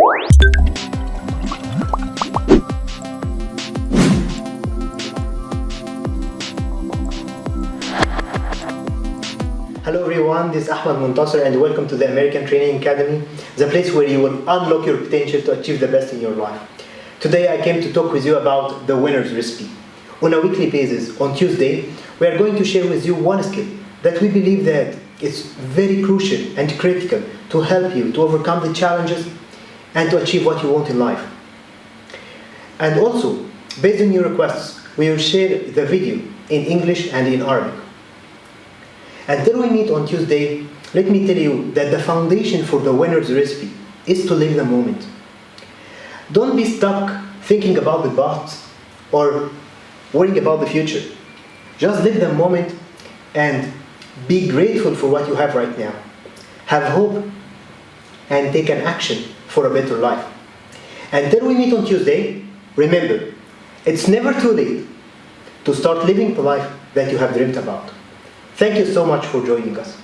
Hello everyone, this is Ahmed Muntasir and welcome to the American Training Academy, the place where you will unlock your potential to achieve the best in your life. Today I came to talk with you about the winner's recipe. On a weekly basis, on Tuesday, we are going to share with you one skill that we believe that is very crucial and critical to help you to overcome the challenges and to achieve what you want in life. And also, based on your requests, we will share the video in English and in Arabic. Until we meet on Tuesday, let me tell you that the foundation for the winner's recipe is to live the moment. Don't be stuck thinking about the past or worrying about the future. Just live the moment and be grateful for what you have right now. Have hope and take an action for a better life. Until we meet on Tuesday, remember, it's never too late to start living the life that you have dreamt about. Thank you so much for joining us.